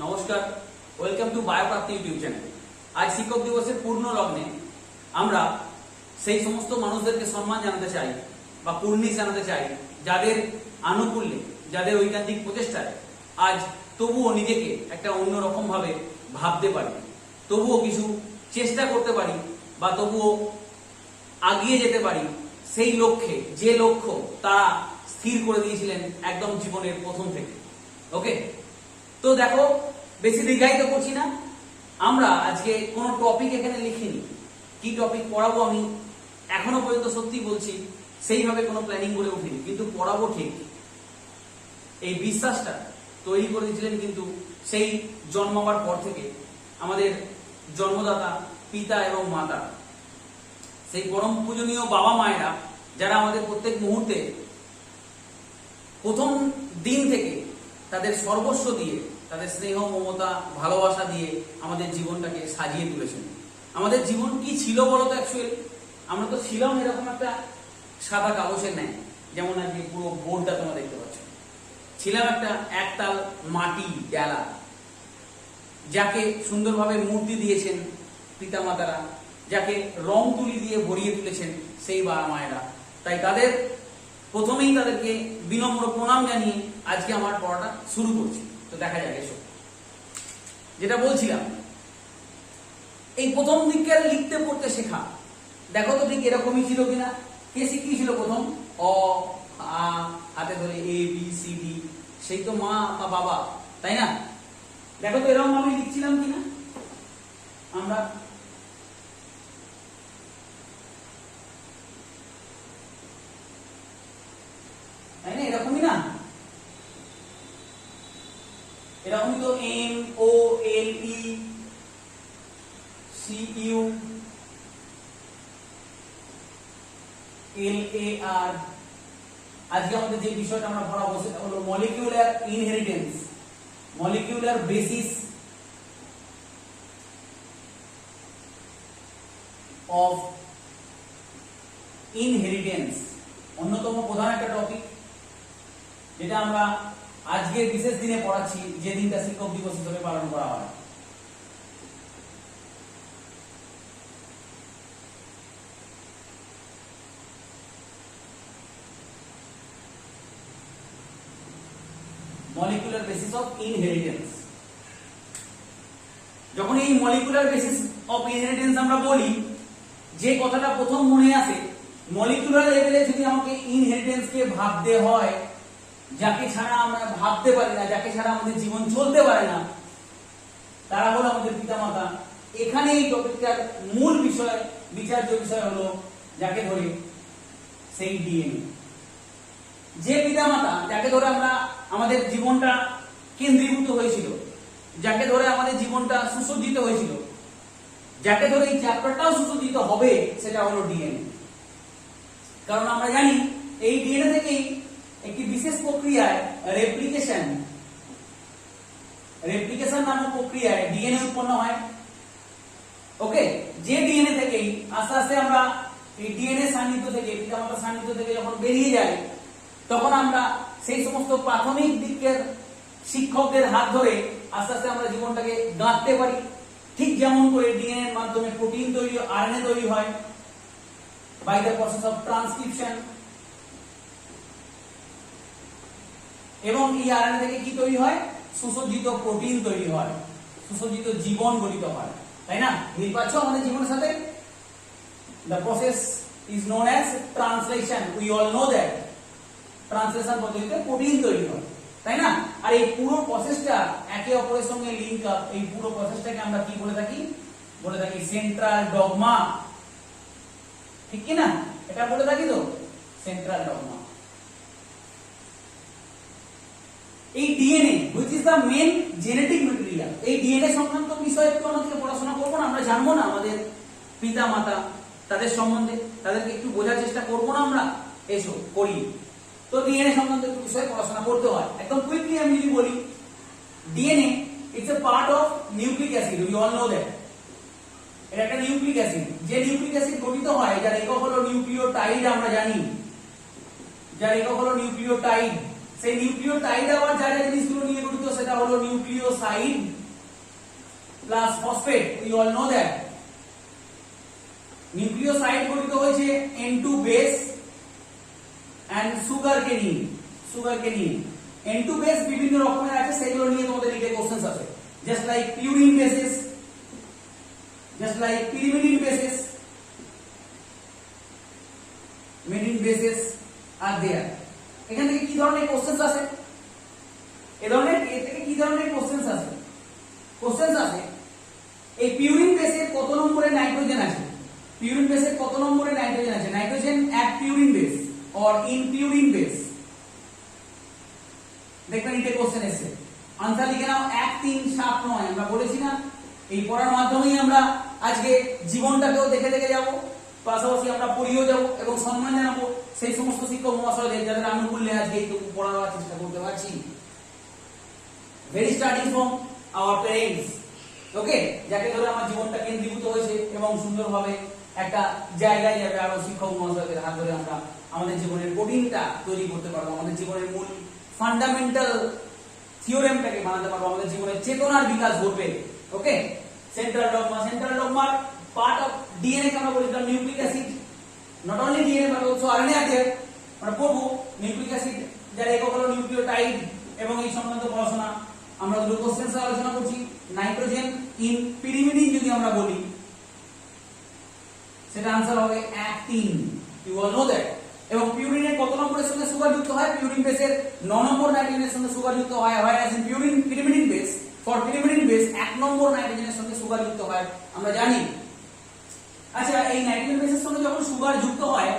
নমস্কার, welcome to বায়োপ্রাপ্তি YouTube channel. আজ শিক্ষক দিবসের পূর্ণ লগ্নে আমরা সেই সমস্ত মানুষদেরকে সম্মান জানাতে চাই বা কুর্নিশ জানাতে চাই যাদের আনুকূল্যে, যাদের ঐকান্তিক প্রচেষ্টায় আজ তবুও নিজেকে একটা অন্যরকম ভাবে ভাবতে পারি, তবুও কিছু চেষ্টা করতে পারি বা তবুও আগিয়ে যেতে পারি সেই লক্ষ্যে, যে লক্ষ্য তারা স্থির করে দিয়েছিলেন একদম জীবনের প্রথম থেকে। ওকে, তো দেখো, বেশি দীর্ঘায়িত করছি না। আমরা আজকে কোনো টপিক এখানে লিখিনি, কি টপিক পড়াবো আমি এখনো পর্যন্ত সত্যি বলছি সেইভাবে কোনো প্ল্যানিং করে উঠিনি, কিন্তু পড়াবো ঠিক। এই বিশ্বাসটা তৈরি করে দিয়েছিলেন কিন্তু সেই জন্মাবার পর থেকে আমাদের জন্মদাতা পিতা এবং মাতা, সেই পরম পূজনীয় বাবা মায়েরা, যারা আমাদের প্রত্যেক মুহূর্তে প্রথম দিন থেকে তাদের সর্বস্ব দিয়ে, তাদের স্নেহ, মমতা, ভালোবাসা দিয়ে আমাদের জীবনটাকে সাজিয়ে তুলেছেন। আমাদের জীবন কি ছিল বলতো? অ্যাকচুয়ালি আমরা তো ছিলাম এরকম একটা সাদা কাগজের ন্যায়, যেমন আজকে পুরো বোর্ডটা তোমরা দেখতে পাচ্ছ। ছিলাম একটা একতাল মাটি ডেলা, যাকে সুন্দরভাবে মূর্তি দিয়েছেন পিতামাতারা, যাকে রং তুলি দিয়ে ভরিয়ে তুলেছেন সেই বাবা মায়েরা। তাই তাদের প্রথমেই তাদেরকে বিনম্র প্রণাম জানিয়ে আজকে আমার পড়াটা শুরু করছি। তো দেখা যাক, এসো। যেটা বলছিলাম, এই প্রথম দিককার লিখতে পড়তে শেখা, দেখো তো ঠিক এরকমই ছিল কিনা। কে শিখিয়েছিল প্রথম? অ আ হাতে ধরে এ বি সি ডি, সেই তো মা বা বাবা, তাই না? দেখো তো এরকম আমি লিখছিলাম কিনা আমরা। তাই না? এরকমই না? এরকমই তো এম ও এল ই সি ইউ এল এ আর। আজকে আমাদের যে বিষয়টা আমরা পড়াবো সেটা হলো molecular inheritance, molecular basis of inheritance. অন্যতম প্রধান একটা টপিক, যেটা আমরা আজকের বিশেষ দিনে পড়াচ্ছি, যে দিনটা শিক্ষক দিবস হিসেবে পালন করা হয়। Molecular basis of inheritance. যখন এই মলিকুলার বেসিস অফ ইনহেরিটেন্স আমরা বলি, যে কথাটা প্রথম মনে আসে, মলিকুলার লেভেলে যদি আমাকে ইনহেরিটেন্স কে ভাবতে হয়, যাকে ছাড়া আমরা ভাবতে পারি না, যাকে ছাড়া আমাদের জীবন চলতে পারে না, তারা হলো আমাদের পিতামাতা। এখানে এই টপিকটার মূল বিষয়, বিচার্য বিষয় হলো যাকে ধরে সেই ডিএনএ। যে পিতামাতা, যাকে ধরে আমরা আমাদের জীবনটা কেন্দ্রীভূত হয়েছিল, যাকে ধরে আমাদের জীবনটা সুসজ্জিত হয়েছিল, যাকে ধরে এই চ্যাপ্টারটাও সুসজ্জিত হবে, সেটা হলো ডিএনএ। কারণ আমরা জানি এই ডিএনএ থেকেই একটি বিশেষ প্রক্রিয়ায় রেপ্লিকেশন নামক প্রক্রিয়ায় ডিএনএ উৎপন্ন হয়। ওকে, যে ডিএনএ থেকেই আস্তে আস্তে আমরা এই ডিএনএ সান্নিধ্য থেকে, পিতামাতার সান্নিধ্য থেকে যখন বেরিয়ে যাই, তখন আমরা সেই সমস্ত প্রাথমিক দিকের শিক্ষকদের হাত ধরে আস্তে আস্তে আমরা জীবনটাকে গাঁথতে পারি। ঠিক যেমন করে ডিএনএ এর মাধ্যমে প্রোটিন তৈরি, আরএনএ তৈরি হয় by the process of transcription, এবং এই আরএনএ থেকে কি তৈরি হয়? সুসজ্জিত প্রোটিন তৈরি হয়, সুসজ্জিত জীবন গঠিত হয়। তাই না? মিল পাচ্ছ আমাদের জীবনের সাথে? The process is known as translation. We all know that translation পদ্ধতিতে প্রোটিন তৈরি হয়, তাই না? আর এই পুরো প্রসেসটা একে অপরের সঙ্গে লিংক আপ, এই পুরো প্রসেসটাকে আমরা কি বলে থাকি? বলে থাকি সেন্ট্রাল ডগমা। ঠিক কি না? এটা বলে থাকি তো, সেন্ট্রাল ডগমা। এই DNA which is the main genetic material, এই ডিএনএ সংক্রান্ত বিষয়ে একটু আমাদেরকে পড়াশোনা করবো না? আমরা জানবো না আমাদের পিতা মাতা, তাদের সম্বন্ধে তাদেরকে একটু বোঝার চেষ্টা করবো না আমরা? এসো করি। তো ডিএনএ সংক্রান্ত একটু বিষয়ে পড়াশোনা করতে হয়। একদম কুইকলি আমি যদি বলি, DNA it's a part of nucleic acid. We all know that এটা একটা নিউক্লিক অ্যাসিড। যে নিউক্লিক অ্যাসিড গঠিত হয়, যার একক হলো নিউক্লিওটাইড, আমরা জানি যার একক হলো নিউক্লিওটাইড। সেই নিউক্লিওটাইড আবার যা যা জিনিসগুলো নিয়ে গঠিত, সেটা হলো nucleoside. nucleoside plus phosphate. We all know that nucleoside গঠিত হয়েছে N2 base and sugar কে নিয়ে N2 base বিভিন্ন রকমের আছে, সেগুলো নিয়ে তোমাদের লিখে কোশ্চেনস আছে, just like purine bases, just like pyrimidine bases, pyrimidine bases are there. এখান থেকে কি ধরনের কোশ্চেনস আছে, এই থেকে কি ধরনের কোশ্চেনস আছে এই পিউরিন বেসে কত নম্বরের নাইট্রোজেন আছে, পিউরিন বেসে কত নম্বরের নাইট্রোজেন আছে, nitrogen at purine base or in purine base, দেখবেন এটা কোশ্চেন এসেছে। आंसर লিখে নাও 1 3 7 9। আমরা বলেছি না এই পড়ার মাধ্যমেই আমরা আজকে জীবনটাকেও দেখে যাব, পাশাপাশি আমরা পড়িয়েও যাব এবং সম্মান জানাবো সেই সমস্ত শিক্ষক মহাশয়দের যাদের আনুকূল্যে আজকে এইটুকু পড়াবার চেষ্টা করতে পারছি। Very starting from our parents, okay, যাকে ধরে আমার জীবনটা কেন্দ্রীভূত হয়েছে এবং সুন্দরভাবে একটা জায়গায় যাবে আরো শিক্ষক মহাশয়দের হাত ধরে আমরা আমাদের জীবনের কোডিংটা তৈরি করতে পারবো, আমাদের জীবনের মূল ফান্ডামেন্টাল থিওরেমটাকে বানাতে পারবো, আমাদের জীবনের চেতনার বিকাশ ঘটবে। Okay, central dogma part of DNA কে আমরা বলেছিলাম nucleic acid, not only DNA but also RNA আছে, আমরা পড়বো নিউক্লিক অ্যাসিড যার একক হলো নিউক্লিওটাইড এবং এই সংক্রান্ত পড়াশোনা আমরা দুটো কোশ্চেনস আলোচনা করছি। নাইট্রোজেন ইন পিরিমিডিন যদি আমরা বলি সেটা आंसर হবে 1 3, ইউ অল নো দ্যাট। এবং পিউরিনের কত নম্বরের সঙ্গে সুগার যুক্ত হয়, পিউরিন বেসের 9 নম্বর নাইট্রোজেনের সঙ্গে সুগার যুক্ত হয়, whereas in purine pyrimidine base for pyrimidine base 1 নম্বর নাইট্রোজেনের সঙ্গে সুগার যুক্ত হয় আমরা জানি। আচ্ছা, এই নাইট্রোজেন বেসের সঙ্গে যখন সুগার যুক্ত হয়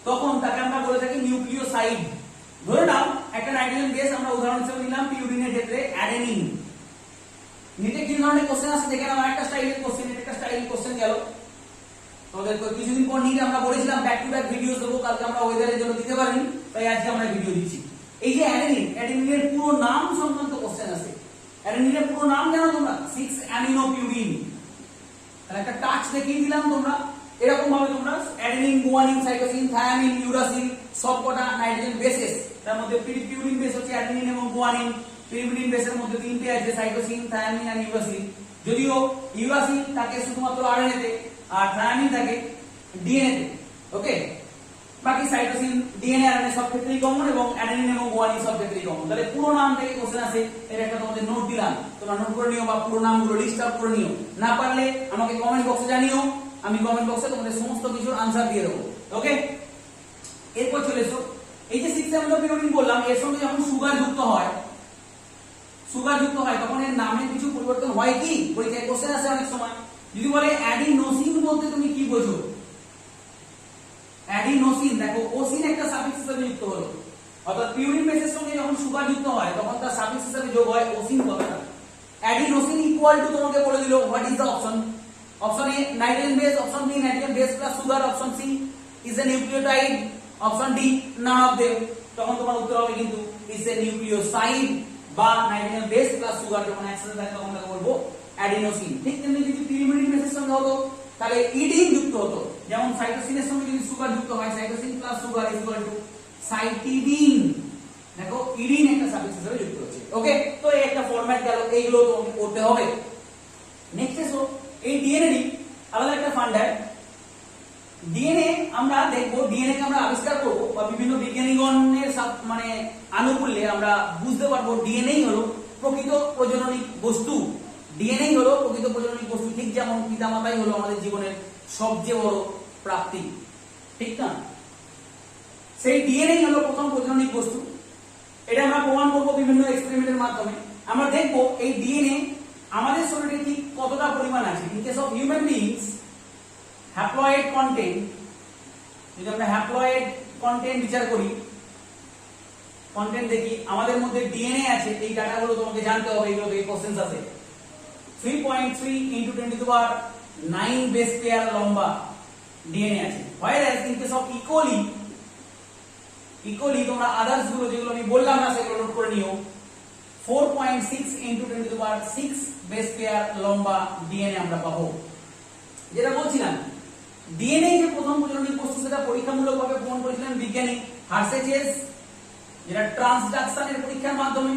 তখন তাকে আমরা বলে থাকি নিউক্লিওসাইড। ধরে নাও একটা নাইট্রোজেন বেস আমরা উদাহরণ হিসেবে নিলাম পিউরিনের ক্ষেত্রে অ্যাডেনিন। নিতে কি ধরনের কোশ্চেন আছে দেখেন, আমার একটা স্টাইলের কোশ্চেন, একটা স্টাইলের কোশ্চেন গেল তোমাদের কিছুদিন পর নিয়ে আমরা বলেছিলাম ব্যাক টু ব্যাক ভিডিওস দেবো, কালকে আমরা ওয়েদারের জন্য দিতে পারিনি তাই আজকে আমরা ভিডিও দিচ্ছি। এই যে অ্যাডেনিনের পুরো নাম সংক্রান্ত কোশ্চেন আছে। অ্যাডেনিনের পুরো নাম জানো তোমরা? 6 অ্যামিনো পিউরিন। তাহলে একটা টাচ দেখিয়ে দিলাম তোমরা, এরকম ভাবে তোমরা adenine, guanine, cytosine, thymine, uracil সবকটা নাইট্রোজেন বেসেস, তার মধ্যে পিউরিন বেস হচ্ছে অ্যাডেনিন এবং গুয়ানিন, পিরিমিডিন বেসের মধ্যে তিনটে আছে সাইটোসিন, থায়ামিন আর ইউরাসিল। যদিও ইউরাসিল থাকে শুধুমাত্র আরএনএ তে আর থায়ামিন থাকে ডিএনএ তে, ওকে, বাকি সাইটোসিন, ডিএনএ, আরএনএ সব ক্ষেত্রেই কমন এবং অ্যাডেনিন এবং গুয়ানিন সব ক্ষেত্রেই কমন। তাহলে পুরো নাম থেকে কোশ্চেন আসে, এর একটা তোমাদের নোট দিলাম, তোমরা নোট করে নিও বা পুরো নামগুলো লিস্ট আউট করে নিও, না পারলে আমাকে কমেন্ট বক্সে জানিও, আমি কমেন্ট বক্সে তোমাদের সমস্ত কিছুর আনসার দিয়ে দেবো। ওকে, এরপর চলে এসো এই যে 6 অ্যামিনো পিউরিন বললাম, এর সঙ্গে যখন সুগার যুক্ত হয় তখন এর নামে কিছু পরিবর্তন হয় কি? পরীক্ষায় কোশ্চেন আসে অনেক সময়। যদি বলে অ্যাডিনোসিন বলতে তুমি কি বোঝো? অ্যাডিনোসিন, দেখো ওসিন একটা সাফিক্স হিসেবে যুক্ত হলো, অর্থাৎ পিউরিন বেসের সঙ্গে যখন সুগার যুক্ত হয় তখন তার সাফিক্স হিসেবে যোগ হয় ওসিন কথাটা। অ্যাডিনোসিন ইকুয়াল টু তোমাকে বলে দিল what is the option. Option A nitrogen base, option B nitrogen base plus sugar, option C is a nucleotide, option D none of them. তখন তোমার উত্তর হবে কিন্তু ইজ এ নিউক্লিওসাইড বা নাইট্রোজেন বেস প্লাস সুগার যখন একসাথে থাকে তখন তাকে বলবো অ্যাডিনোসিন। ঠিক তেমনি যদি পিরিমিডিন বেসের সঙ্গে হতো তাহলে ইডিন যুক্ত হতো, যেমন সাইটোসিনের সঙ্গে যদি সুগার যুক্ত হয় cytosine plus sugar is equal to cytidine. দেখো ইডিন একটা সাফিক্স হিসেবে যুক্ত হচ্ছে। ওকে, তো এই একটা ফরম্যাট গেল, এইগুলো তোমাকে করতে হবে। নেক্সট এসো এই ডিএনএ আলাদা একটা ফান্ডার। ডিএনএ আমরা দেখবো, ডিএনএ কে আমরা আবিষ্কার করব বা বিভিন্ন বিজ্ঞানীগণের মানে আনুকূল্যে আমরা বুঝতে পারবো ডিএনএ হলো প্রকৃত প্রজননিক বস্তু। ডিএনএ হলো প্রকৃত প্রজননিক বস্তু, ঠিক যেমন পিতামাতাই হলো আমাদের জীবনের সবচেয়ে বড় প্রাপ্তি, ঠিক না? সেই ডিএনএ হলো প্রথম প্রজননিক বস্তু। এটা আমরা প্রমাণ করব বিভিন্ন এক্সপেরিমেন্টের মাধ্যমে। আমরা দেখব এই ডিএনএ আমাদের শরীরে ঠিক কতটা পরিমাণ আছে। In case of human beings haploid content, যদি আমরা হ্যাপ্লয়েড কন্টেন্ট বিচার করি, কন্টেন্ট দেখি আমাদের মধ্যে ডিএনএ আছে, এই ডাটাগুলো তোমাকে জানতে হবে, এগুলো থেকে কোশ্চেনস আছে। 3.3 × 10⁹ বেস পেয়ার লম্বা ডিএনএ আছে। whereas in case of E. coli তোমরা আদার্স গুলো যেগুলো আমি বললাম না সেগুলো নোট করে নিও। 4.6 × 10⁶ বেস পেয়ার লম্বা ডিএনএ আমরা পাবো। যেটা বলছিলাম ডিএনএ যে প্রথম প্রজননিক বস্তু সেটা পরীক্ষামূলকভাবে প্রমাণ করেছিলেন বিজ্ঞানী হার্শেচেস, যেটা ট্রান্সডাকশনের পরীক্ষার মাধ্যমে।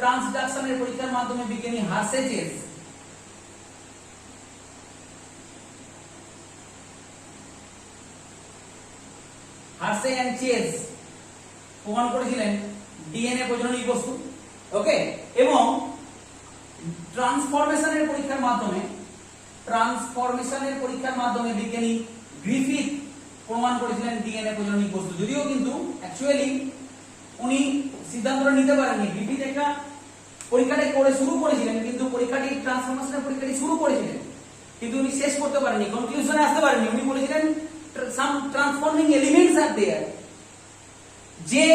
ট্রান্সডাকশনের পরীক্ষার মাধ্যমে বিজ্ঞানী হার্শেচেস হার্শে এন্ড চেজ প্রমাণ করেছিলেন ডিএনএ প্রজননী বস্তু। ওকে, এবং ট্রান্সফরমেশনের পরীক্ষার মাধ্যমে বিজ্ঞানী গ্রিফিথ প্রমাণ করেছিলেন ডিএনএ প্রজননী বস্তু। যদিও কিন্তু অ্যাকচুয়ালি উনি সিদ্ধান্তটা নিতে পারেননি। গ্রিফিথ একটা পরীক্ষাটা করে শুরু করেছিলেন, কিন্তু পরীক্ষাটি ট্রান্সফরমেশনের পরীক্ষাটি শুরু করেছিলেন, কিন্তু উনি শেষ করতে পারেননি, কনক্লুশনে আসতে পারেননি। উনি বলেছিলেন some transforming elements are there যে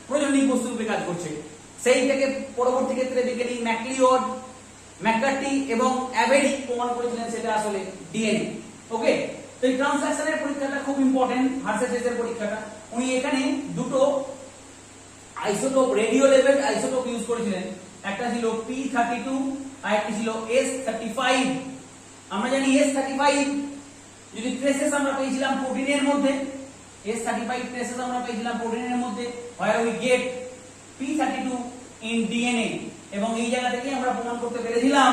প্রজননী বস্তু রূপে কাজ করছে। সেই থেকে পরবর্তী ক্ষেত্রে বিজ্ঞানী ম্যাকলিওড, ম্যাককার্টি এবং অ্যাবেরি প্রমাণ করেছিলেন সেটা আসলে ডিএনএ। ওকে, তো এই ট্রান্সডাকশনের পরীক্ষাটা খুব ইম্পর্টেন্ট, হার্শেচেসের পরীক্ষাটা। উনি এখানে দুটো isotope, radio level isotope use করেছিলেন। একটা ছিল P32 আর একটা ছিল S35। আমরা জানি S35 যদি ট্রেসেস আমরা পেয়েছিলাম প্রোটিনের মধ্যে, S35 ট্রেসেস আমরা পেয়েছিলাম প্রোটিনের মধ্যে, where we get P32 in DNA, এবং এই জায়গা থেকে আমরা প্রমাণ করতে পেরেছিলাম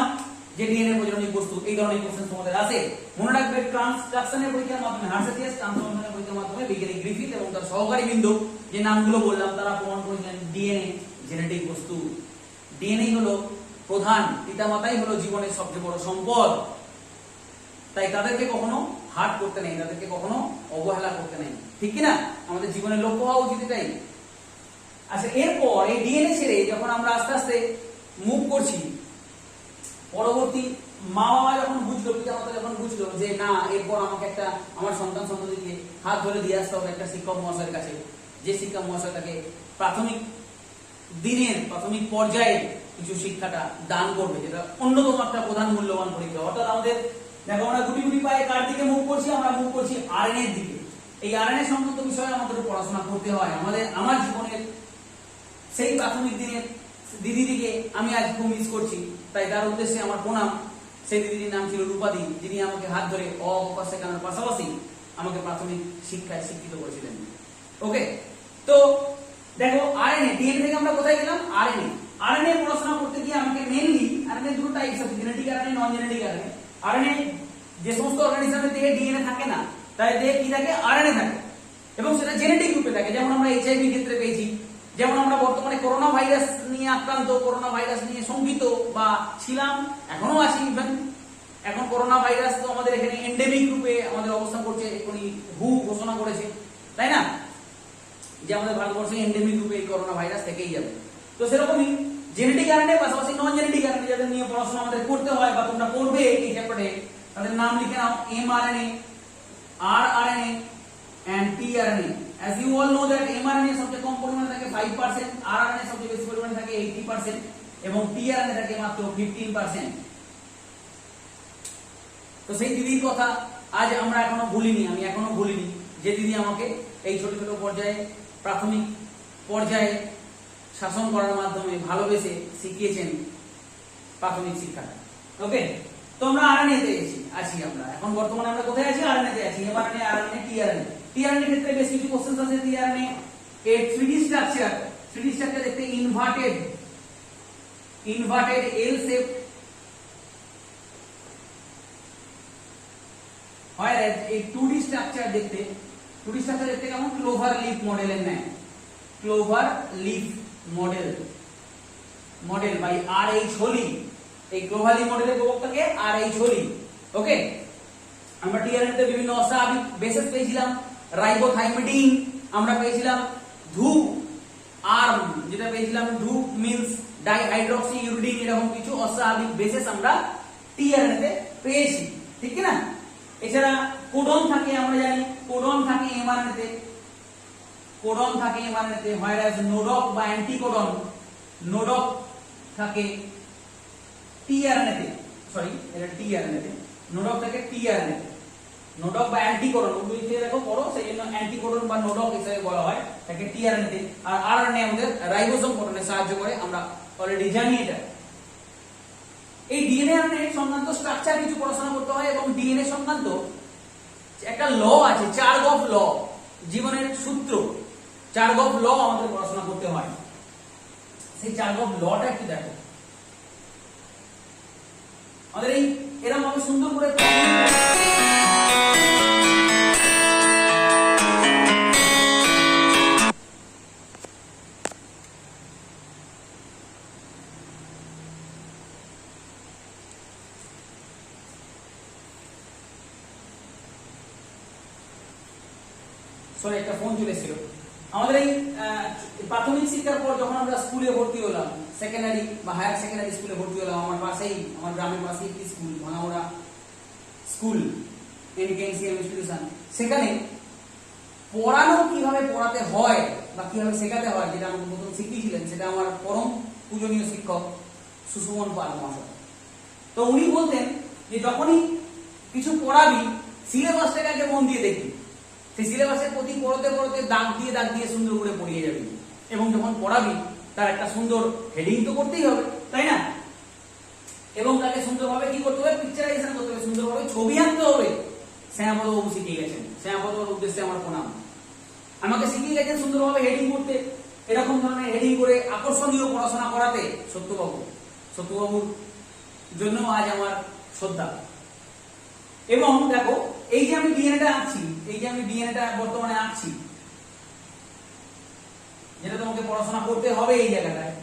যে ডিএনএ প্রজননী বস্তু। এই ধরনের কোশ্চেন তোমাদের আসে, মনে রাখবে। ট্রান্সডাকশনের পরীক্ষার মাধ্যমে, হার্শেচেস ট্রান্সফরমেশনের পরীক্ষার মাধ্যমে বিজ্ঞানী গ্রিফিথ এবং তার সহকারী বিন্দু যে নামগুলো বললাম তারা প্রমাণ করেছিলেন ডিএনএ জেনেটিক বস্তু। ডিএনএ হলো প্রধান, পিতামাতাই হলো জীবনের সবচেয়ে বড় সম্পদ, তাই তাদেরকে কখনো হার্ট করতে নেই, তাদেরকে কখনো অবহেলা করতে নেই, ঠিক কি না? আমাদের জীবনের লক্ষ্য হওয়া উচিত এটাই। আচ্ছা, এরপর এই ডিএনএ ছেড়ে যখন আমরা আস্তে আস্তে মুভ করছি, পরবর্তী মা বাবা যখন বুঝলো, পিতামাতা যখন বুঝলো যে না, এরপর আমাকে একটা আমার সন্তান সন্ততিকে হাত ধরে দিয়ে আসতে হবে একটা শিক্ষক মহাশয়ের কাছে, যে শিক্ষক মহাশয় তাকে প্রাথমিক পর্যায়ে কিছু শিক্ষাটা দান করবে, যেটা অন্যতম একটা প্রধান মূল্যবান পরীক্ষা। অর্থাৎ আমাদের দেখো, আমরা গুটি গুটি পায়ে কার দিকে মুভ করছি? আমরা মুভ করছি আরএনএ এর দিকে। এই আরএনএ সংক্রান্ত বিষয়ে আমাদের পড়াশোনা করতে হয়। আমার জীবনের সেই প্রাথমিক দিনের দিদিকে আমি আজ খুব মিস করছি, তাই তার উদ্দেশ্যে আমার প্রণাম। সেই দিদির নাম ছিল রূপাদি, যিনি আমাকে হাত ধরে অ ক শেখানোর পাশাপাশি আমাকে প্রাথমিক শিক্ষায় শিক্ষিত করেছিলেন। ওকে, তো দেখো আরএনএ, ডিএনএ থেকে আমরা কোথায় গেলাম? আরএনএ পড়াশোনা করতে গিয়ে আমাকে মেইনলি আরএনএ দুটো টাইপস আছে, জেনেটিক আরএনএ, নন জেনেটিক আরএনএ। আরএনএ যে সমস্ত অর্গানিজমের দেহে ডিএনএ থাকে না, তাই দেহে কি থাকে? আরএনএ থাকে, এবং সেটা জেনেটিক রূপে থাকে। যেমন আমরা এইচআইভি ক্ষেত্রে পেয়েছি, যেমন আমরা বর্তমানে করোনা ভাইরাস নিয়ে আক্রান্ত, করোনা ভাইরাস নিয়ে শঙ্কিত বা ছিলাম, এখনো আছি। ইভেন এখন করোনা ভাইরাস তো আমাদের এখানে এন্ডেমিক রূপে আমাদের অবস্থান করছে, এখনই হু ঘোষণা করেছে, তাই না, যে আমাদের ভারতবর্ষে এন্ডেমিক রূপে এই করোনা ভাইরাস থেকেই যাবে। তো সেরকমই জেনেটিক আরএনএ পাশাপাশি নন জেনেটিক আরএনএ যাদের নিয়ে পড়াশোনা আমাদের করতে হয় বা তোমরা করবে এই চ্যাপ্টারে, তাদের নাম লিখে নাও: mRNA, rRNA and tRNA। as you all know that mRNA সবচেয়ে কম পরিমাণে থাকে 5%, rRNA সবচেয়ে বেশি পরিমাণে থাকে 80% এবং tRNA থাকে মাত্র 15%। তো সেই দিদির কথা আজ আমরা এখনো ভুলিনি, আমি এখনো ভুলিনি, যে দিদি আমাকে এই ছোট ছোট পর্যায়ে, প্রাথমিক পর্যায়ে শাসন করার মাধ্যমে ভালোবেসে শিখিয়েছেন প্রাথমিক শিক্ষাটা। ওকে, তো আমরা আরএনএ তে আছি। আমরা এখন বর্তমানে আমরা কোথায় আছি? আরএনএ তে আছি। MRNA, RNA, tRNA. টিআরএনএ ক্ষেত্রে বেশ কিছু কোশ্চেন আছে। টিআরএনএ এর 3D স্ট্রাকচার দেখতে ইনভার্টেড এল শেপ, হয় এই 2D স্ট্রাকচার দেখতে কেমন? ক্লোভার লিফ মডেলের ন্যায়। Clover leaf model by R H. Holley. এই ক্লোভার লিফ মডেলের প্রবক্তাকে আর.এইচ. হোলি। ওকে, আমরা টিআরএনএ তে বিভিন্ন অস্বাভাবিক বেসেস পেয়েছিলাম। রাইবোথাইমিডিন আমরা পেয়েছিলাম, ধূপ আর্ম যেটা পেয়েছিলাম, ধূপ মিন্স ডাইহাইড্রক্সি ইউরিডিন, এরকম কিছু অস্বাভাবিক বেসেস আমরা টিআরএনএ তে পেয়েছি, ঠিক কি না? এছাড়া কোডন থাকে, আমরা জানি কোডন থাকে এমআরএনএ তে, whereas নোডক বা অ্যান্টিকোডন, নোডক থাকে টিআরএনএ তে, এটা টিআরএনএ তে, নোডক থাকে টিআরএনএ তে। নোডক বা অ্যান্টিকোডন ওগুলো দিয়ে দেখো পড়ো, সেই জন্য অ্যান্টিকোডন বা নোডক হিসেবে বলা হয়, তাকে টিআরএনএ তে। আর আরএনএ আমাদের রাইবোসোম গঠনে সাহায্য করে, আমরা অলরেডি জানি এটা। এই ডিএনএ আরএনএ সংক্রান্ত স্ট্রাকচার কিছু পড়াশোনা করতে হয়, এবং ডিএনএ সংক্রান্ত একটা ল আছে, চার্গফ ল, জীবনের সূত্র, চার্গফ ল আমাদের পড়াশোনা করতে হয়। সেই চার্কভ লটা একটু দেখো। আমাদের এই এরকম ভাবে সুন্দর করে একটা ফোন চলে এসেছিল। আমাদের এই প্রাথমিক শিক্ষার পর যখন আমরা স্কুলে ভর্তি হলাম, সেকেন্ডারি বা হায়ার সেকেন্ডারি স্কুলে ভর্তি হলাম, আমার গ্রামের পাশেই একটি স্কুল, ভাঙামোড়া স্কুল, এনকেএনসিএম ইনস্টিটিউশন। সেখানে পড়ানো কিভাবে পড়াতে হয় বা কিভাবে শেখাতে হয়, যেটা আমাকে প্রথম শিখিয়েছিলেন, সেটা আমার পরম পূজনীয় শিক্ষক সুসুমন পাল মহাশয়। তো উনি বলতেন যে যখনই কিছু পড়াবি সিলেবাসটাকে আগে মন দিয়ে দেখবি, সেই সিলেবাসের প্রতি পড়তে পড়তে দাগ দিয়ে সুন্দর করে পড়িয়ে যাবি, এবং যখন পড়াবি তার একটা সুন্দর হেডিং তো করতেই হবে, তাই না? এবং তাকে সুন্দরভাবে কি করতে হবে, পিকচারাইজেশন করতে হবে, সুন্দরভাবে ছবি আনতে হবে। শ্যামাপদ বাবু শিখিয়ে গেছেন, শ্যামাপদ বাবুর উদ্দেশ্যে আমার প্রণাম। আমাকে শিখিয়ে গেছেন সুন্দরভাবে হেডিং করতে, এরকম ধরনের হেডিং করে আকর্ষণীয় পড়াশোনা করাতে। সত্যবাবুর জন্য আজ আমার শ্রদ্ধা। এবং দেখো, এই যে আমি ডিএনএটা আঁকছি, বর্তমানে আঁকছি, যেটা তোমাকে পড়াশোনা করতে হবে এই জায়গাটায়,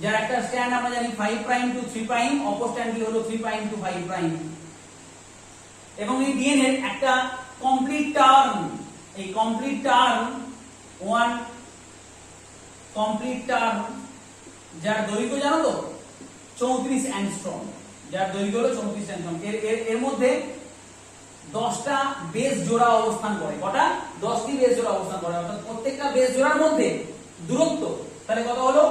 যার একটা স্ট্যান্ড আমরা জানি 5 প্রাইম টু 3 প্রাইম, অপর স্ট্যান্ডটি হলো 3 প্রাইম টু 5 প্রাইম। এবং এই ডিএনএ একটা কমপ্লিট টার্ম, এই কমপ্লিট টার্ম যার দৈর্ঘ্য জানো তো 34 অ্যাংস্ট্রম, যার দৈর্ঘ্য হলো 34 অ্যাংস্ট্রম। এর মধ্যে 10টা বেস জোড়া অবস্থান করে। কটা? 10টি বেস জোড়া অবস্থান করে। অর্থাৎ প্রত্যেকটা বেস জোড়ার মধ্যে দূরত্ব তাহলে কত হলো?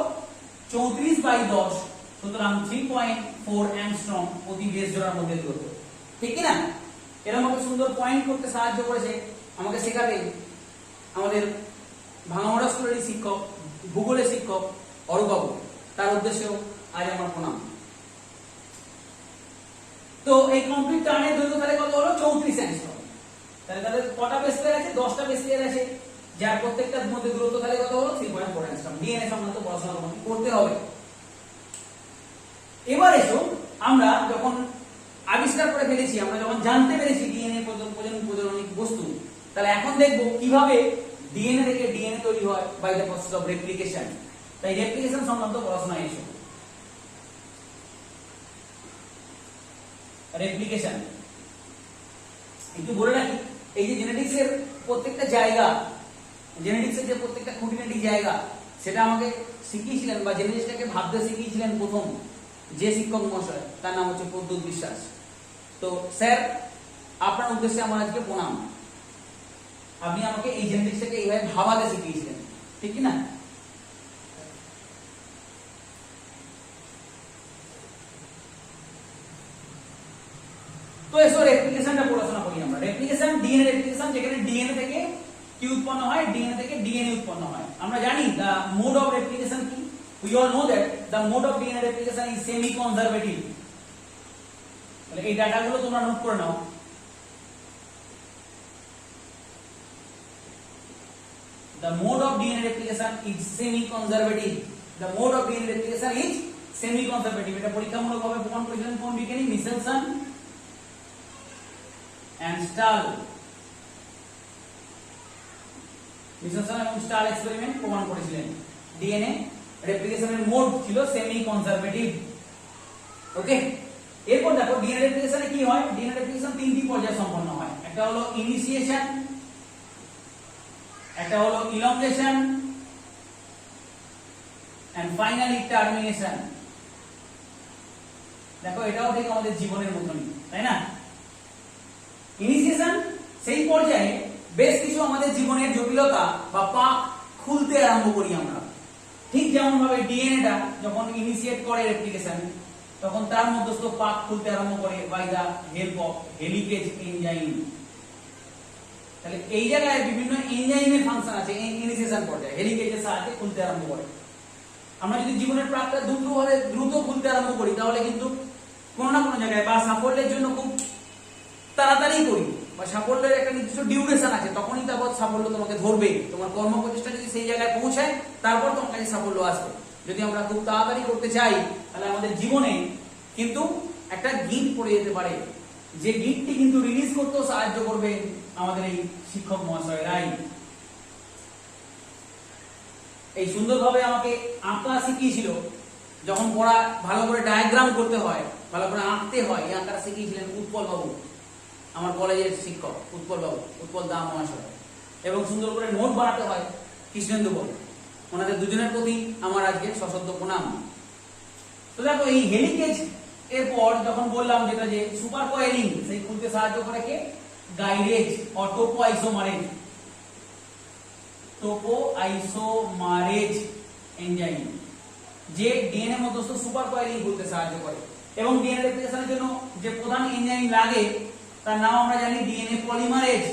34/10, সুতরাং 3.4 অ্যাংস্ট্রম প্রতি বেস জোড়ার মধ্যে দূরত্ব। ঠিক কি না? এরকম ভাবে সুন্দর পয়েন্ট করতে সাহায্য করেছে আমাকে শেখাতে আমাদের ভাঙামোড়া স্কুলের শিক্ষক, ভূগোলের শিক্ষক অরূপবাবু। তার উদ্দেশ্যেও আজ আমার প্রণাম। তো এই কমপ্লিট টার্নের দৈর্ঘ্য তাহলে কত হলো? 34 অ্যাংস্ট্রম। তাহলে তাদের কটা বেস লেয়ার আছে? 10টা বেস লেয়ার আছে, যার প্রত্যেকটার মধ্যে দূরত্ব তাহলে কত হলো? 3.4 অ্যাংস্ট্রম। ডিএনএ সংক্রান্ত পড়াশোনা করতে হবে। এবার এসো, আমরা যখন আবিষ্কার করে ফেলেছি, আমরা যখন জানতে পেরেছি ডিএনএ প্রজননিক বস্তু, তাহলে এখন দেখব কিভাবে ডিএনএ থেকে ডিএনএ তৈরি হয় by the process of replication. তাই রেপ্লিকেশন সংক্রান্ত পড়াশোনা এসো। রেপ্লিকেশন একটু বলে রাখি, এই যে জেনেটিক্সের প্রত্যেকটা জায়গা, জেনেটিক্সের যে প্রত্যেকটা খুঁটিনাটি জায়গা, সেটা আমাকে শিখিয়েছিলেন বা জেনেটিক্সটাকে ভাবতে শিখিয়েছিলেন প্রথম যে শিক্ষক মহাশয়, তার নাম হচ্ছে প্রদ্যুৎ বিশ্বাস। তো স্যার, আপনার উদ্দেশ্যে আমার আজকে প্রণাম। আপনি আমাকে এই জেনেটিক্সটাকে এইভাবে ভাবাতে শিখিয়েছিলেন, ঠিক কি না? তো এসো রেপ্লিকেশনটা পড়াশোনা করি আমরা। রেপ্লিকেশন, ডিএনএ রেপ্লিকেশন, যেখানে ডিএনএ থেকে কি উৎপন্ন হয়, ডিএনএ থেকে ডিএনএ উৎপন্ন হয়। আমরা জানি দা মোড অফ রেপ্লিকেশন কি। We all know that the mode of DNA replication is semi-conservative. তাহলে এই ডাটাগুলো তোমরা নোট করে নাও। The mode of DNA replication is semi-conservative. The mode of DNA replication is semi-conservative. এটা পরীক্ষামূলকভাবে প্রমাণ করেছিলেন কোন বিজ্ঞানী? মিচেলসন and Stahl। মিচেলসন এবং স্টাল এক্সপেরিমেন্ট প্রমাণ করেছিলেন ডিএনএ রেপ্লিকেশনের মোড ছিল সেমি কনজারভেটিভ। ওকে, এরপর দেখো ডিএনএ রেপ্লিকেশনে কি হয়। ডিএনএ রেপ্লিকেশন তিনটি পর্যায়ে সম্পন্ন হয়। একটা হলো ইনিশিয়েশন, একটা হলো ইলংগেশন, এন্ড ফাইনালি টার্মিনেশন। দেখো, এটাও ঠিক আমাদের জীবনের মতনই, তাই না? ইনিশিয়েশন, সেই পর্যায়ে বেশ কিছু আমাদের জীবনের জটিলতা বা পাক খুলতে আরম্ভ করি আমরা। ঠিক যেমন ভাবে ডিএনএটা যখন ইনিশিয়েট করে রেপ্লিকেশন, তখন তার মধ্যস্থ পাক খুলতে আরম্ভ করে by the help of helicase enzyme. তাহলে এই জায়গায় বিভিন্ন এনজাইমের ফাংশন আছে। ইনিশিয়েশন পর্যায়ে হেলিকেজের সাহায্যে খুলতে আরম্ভ করে। আমরা যদি জীবনের পাকটা দ্রুত খুলতে আরম্ভ করি, তাহলে কিন্তু কোনো না কোনো জায়গায় বা সাফল্যের জন্য খুব তাড়াতাড়ি করি, বা সাফল্যের একটা নির্দিষ্ট ডিউরেশন আছে, তখনই তারপর সাফল্য তোমাকে ধরবে। তোমার কর্ম প্রচেষ্টা যদি সেই জায়গায় পৌঁছায় তারপর তোমার কাছে সাফল্য আসবে। যদি আমরা খুব তাড়াতাড়ি করতে চাই তাহলে আমাদের জীবনে কিন্তু একটা গিট পড়ে যেতে পারে, যে গিটটি কিন্তু রিলিজ করতেও সাহায্য করবে আমাদের এই শিক্ষক মহাশয়রাই। এই সুন্দরভাবে আমাকে আঁকা শিখিয়েছিল, যখন পড়া ভালো করে ডায়াগ্রাম করতে হয়, ভালো করে আঁকতে হয়, এই আঁকাটা শিখিয়েছিলেন উৎপল বাবু, আমার কলেজের শিক্ষক উৎপল বাবু, উৎপল দা মহাশয়। এবং সুন্দর করে নোট বানাতে হয় কৃষ্ণেন্দু বাবু। ওনাদের দুজনের প্রতি আমার আজকে সশ্রদ্ধ প্রণাম। তো দেখো, এই হেলিকেজ এরপর যখন বললাম যেটা যে সুপার কয়েলিং, সেই খুলতে সাহায্য করে কে? Gyrase or topoisomerase, topoisomerase enzyme, যে ডিএনএ মধ্যস্থ সুপার কয়েলিং খুলতে সাহায্য করে। এবং ডিএনএ রেপ্লিকেশনের জন্য যে প্রধান এনজাইম লাগে তার নাম আমরা জানি ডিএনএ পলিমারেজ।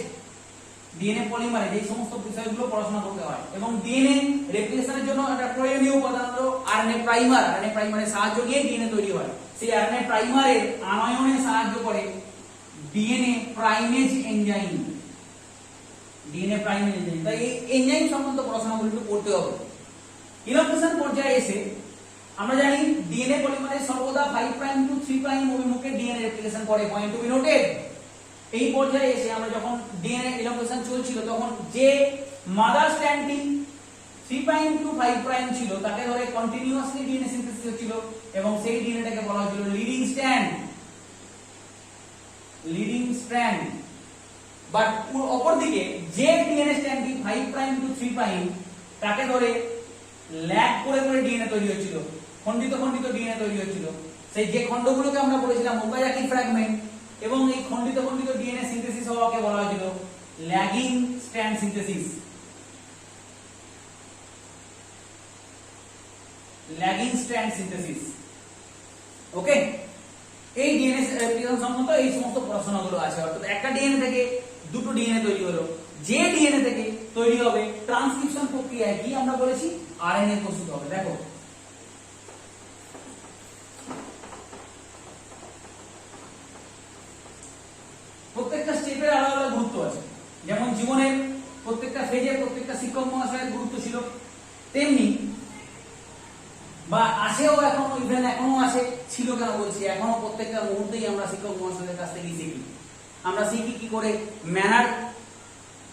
ডিএনএ পলিমারেজ, এই সমস্ত বিষয়গুলো পড়াশোনা করতে হয়। এবং ডিএনএ রেপ্লিকেশনের জন্য একটা প্রয়োজনীয় উপাদান হলো আরএনএ প্রাইমার। আরএনএ প্রাইমারের সাহায্য নিয়ে ডিএনএ তৈরি হয়। সেই আরএনএ প্রাইমারের আনয়নে সাহায্য করে DNA primase enzyme. DNA primase enzyme, তাই এই এনজাইম সম্বন্ধে পড়াশোনাগুলো একটু করতে হবে। ইনঅকুলেশন পর্যায়ে এসে আমরা জানি ডিএনএ পলিমারেজ সর্বদা 5 প্রাইম টু 3 প্রাইম অভিমুখে ডিএনএ রেপ্লিকেশন করে, পয়েন্ট টু বি নোটেড। এই পর্যায়ে এসে আমরা যখন ডিএনএ ইনঅকুলেশন চলছিল তখন যে মাদার স্ট্র্যান্ডটি 3 প্রাইম টু 5 প্রাইম ছিল তাকে ধরে কন্টিনিউয়াসলি ডিএনএ সিনথেসিস হচ্ছিল, এবং সেই ডিএনএটাকে বলা হয়েছিল leading strand. Leading strand. But অপরদিকে যে ডিএনএ স্ট্র্যান্ডটি 5 প্রাইম টু 3 প্রাইম তাকে ধরে ল্যাগ করে করে ডিএনএ তৈরি হচ্ছিল, খন্ডিত খন্ডিত ডিএনএ তৈরি হচ্ছিল। সেই যে খণ্ডগুলোকে আমরা বলেছিলাম ওকাজাকি ফ্র্যাগমেন্ট, এবং এই খন্ডিত খন্ডিত ডিএনএ সিনথেসিস হওয়াকে বলা হয়েছিল lagging strand synthesis. Lagging strand synthesis. Okay, এই ডিএনএ রেপ্লিকেশন সম্বন্ধে এই সমস্ত পড়াশোনাগুলো আছে। অর্থাৎ একটা ডিএনএ থেকে দুটো ডিএনএ তৈরি হলো, যে ডিএনএ থেকে তৈরি হবে ট্রান্সক্রিপশন প্রক্রিয়ায় কি আমরা বলেছি আরএনএ প্রস্তুত হবে। দেখো, প্রত্যেকটা স্টেপের আলাদা আলাদা গুরুত্ব আছে। যেমন জীবনের প্রত্যেকটা ফেজে প্রত্যেকটা শিক্ষক মহাশয়ের গুরুত্ব ছিল, তেমনি বা আসেও এখনো, ইভেন এখনো আসে, ছিল কেন বলছি, এখনো প্রত্যেকটা মুহূর্তেই আমরা শিক্ষক মহাশয়ের কাছ থেকে শিখি। আমরা শিখি কি করে ম্যানার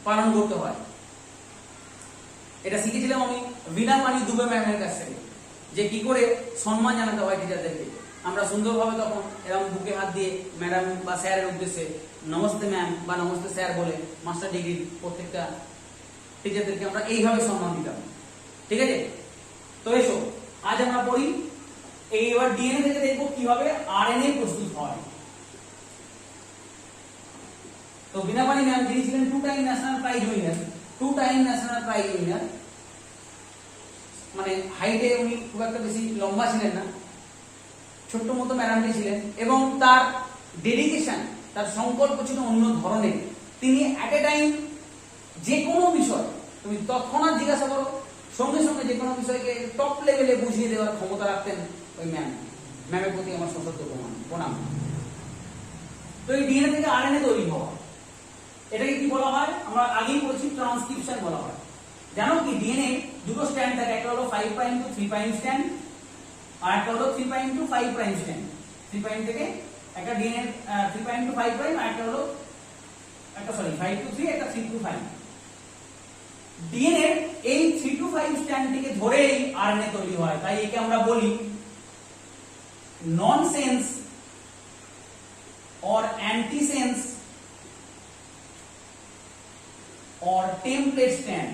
পালন করতে হয়। এটা শিখেছিলাম আমি বীণাপানি দুবে ম্যামের কাছ থেকে, যে কি করে সম্মান জানাতে হয় টিচারদেরকে। আমরা সুন্দরভাবে তখন এরকম বুকে হাত দিয়ে ম্যাডাম বা স্যারের উদ্দেশ্যে নমস্তে ম্যাম বা নমস্তে স্যার বলে মাস্টার ডিগ্রির প্রত্যেকটা টিচারদেরকে আমরা এইভাবে সম্মান দিতাম। ঠিক আছে, তো এসো আজ আমরা পড়ি এইবার ডিএনএ থেকে দেখবো কিভাবে আরএনএ প্রস্তুত হয়। তো বীণাপানি ম্যাম যিনি ছিলেন 2 time national prize winner, 2 time national prize winner, মানে হাইটে উনি খুব একটা বেশি লম্বা ছিলেন না, ছোট্ট মতো ম্যাডামটি ছিলেন, এবং তার ডেডিকেশন, তার সংকল্প ছিল অন্য ধরনের। তিনি অ্যাট এ টাইম যে কোনো বিষয় তুমি তৎক্ষণাৎ জিজ্ঞাসা করো, সঙ্গে সঙ্গে যে কোনো বিষয়কে টপ লেভেলে বুঝিয়ে দেওয়ার ক্ষমতা রাখতেন ওই ম্যামের প্রতি আমার সশ্রদ্ধ প্রণাম। তো এই ডিএনএ থেকে আরএনএ তৈরি হওয়া, এটাকে কি বলা হয়? আমরা আগেই বলেছি ট্রান্সক্রিপশন বলা হয়। জানো কি ডিএনএ দুটো স্ট্র্যান্ড থাকে, একটা হলো 5 প্রাইম টু 3 প্রাইম স্ট্র্যান্ড, আর একটা হলো 3 prime to 5 prime strand. 3 prime থেকে একটা ডিএনএ 3 প্রাইম টু 5 প্রাইম, আর একটা হলো 5 টু 3, একটা 3 টু 5। ডিএনএ এই 3 টু 5 স্ট্র্যান্ডটিকে ধরেই আরএনএ তৈরি হয়। তাই একে আমরা বলি nonsense or antisense or template strand.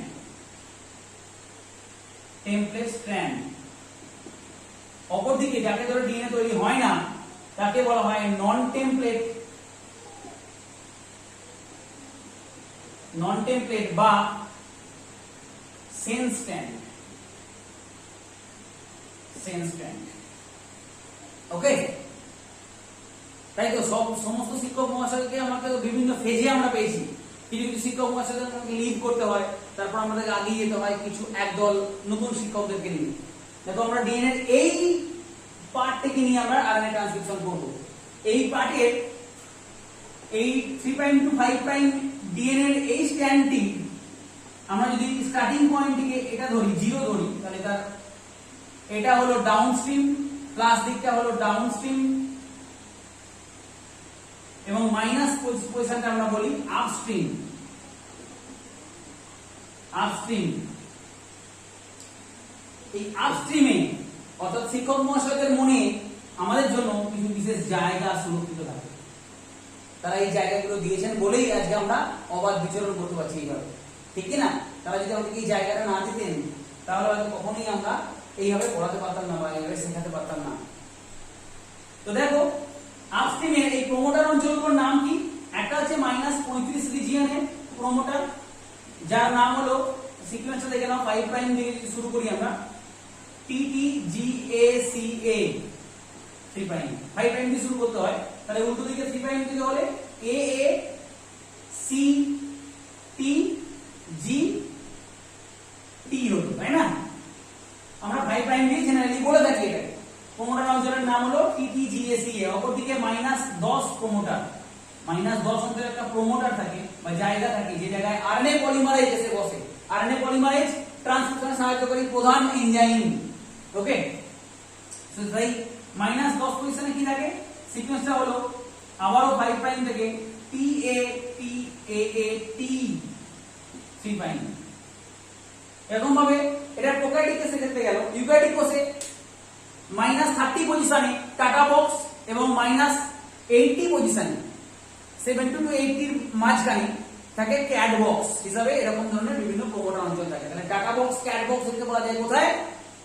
Template strand. অপরদিকে যাকে ধরে ডিএনএ তৈরি হয় না তাকে বলা হয় নন টেমপ্লেট বা সেন্স স্ট্র্যান্ড। ওকে, তাই তো সমস্ত শিক্ষক মহাশয়কে আমাকে বিভিন্ন ফেজে আমরা পেয়েছি। কিছু কিছু শিক্ষক মহাশয়দের আমাকে লিড করতে হয়, তারপর আমাদেরকে আগিয়ে যেতে হয় কিছু একদল নতুন শিক্ষকদেরকে নিয়ে। দেখো, আমরা ডিএনএ এই পার্ট থেকে নিয়ে আমরা আরএনএ ট্রান্সক্রিপশন করব। এই পার্টের এই 3 প্রাইম টু 5 প্রাইম ডিএনএ এর এই স্ট্র্যান্ডটি আমরা যদি স্টার্টিং পয়েন্টটিকে এটা ধরি 0 ধরি, তাহলে তার এটা হলো ডাউনস্ট্রিম, প্লাস দিকটা হলো ডাউনস্ট্রিম এবং মাইনাস পজিশনটা আমরা বলি আপস্ট্রিম। আপস্ট্রিম, এই আপস্ট্রিমে অর্থাৎ শিক্ষক মহাশয়দের মনে আমাদের জন্য কিছু বিশেষ জায়গা সুরক্ষিত থাকে। তারা এই জায়গাগুলো দিয়েছেন বলেই আজকে আমরা অবাধ বিচরণ করতে পারছি এইভাবে, ঠিক কি না? তারা যদি আমাদেরকে এই জায়গাটা না দিতেন তাহলে হয়তো কখনোই আমরা এইভাবে পড়াতে পারতাম না বা এইভাবে শেখাতে পারতাম না। তো দেখো আপস্ট্রিমের এই প্রমোটার অঞ্চলগুলোর নাম কি? একটা হচ্ছে -35 রিজিয়নের প্রমোটার, যার নাম হলো, সিকোয়েন্সটা দেখে নাও, 5 প্রাইম দিয়ে শুরু করি আমরা, TTGACA 3 প্রাইম, 5 প্রাইম দিয়ে শুরু করতে হয়, তাহলে উল্টো দিকে 3 প্রাইম থেকে হলে AACTGT হলো, তাই না? আমরা 5 প্রাইম দিয়ে জেনারেলি বলে থাকি এটা। প্রমোটার অঞ্চলের নাম হলো TTGACA। অপরদিকে -10 প্রমোটার, -10 অঞ্চলে একটা প্রমোটার থাকে বা জায়গা থাকে যে জায়গায় আরএনএ পলিমারেজ এসে বসে। আরএনএ পলিমারেজ ট্রান্সক্রিপশনে সাহায্যকারী প্রধান এনজাইম। ওকে, সো তাই -10 পজিশনে কি থাকে? সিকোয়েন্সটা হলো আবারও 5 প্রাইম থেকে TATAAT 3 প্রাইম। এরকম ভাবে এটা প্রোক্যারিওটিক কেসে ক্ষেত্রে গেল। ইউক্যারিওটিক কোষে -30 পজিশনে টাটা বক্স এবং -80 পজিশনে 70 টু 80 এর মাঝখানে থাকে ক্যাড বক্স হিসাবে এরকম ধরনের বিভিন্ন প্রমোটার অঞ্চল থাকে। তাহলে টাটা বক্স, ক্যাড বক্স এটাকে বলা যায় কোথায়?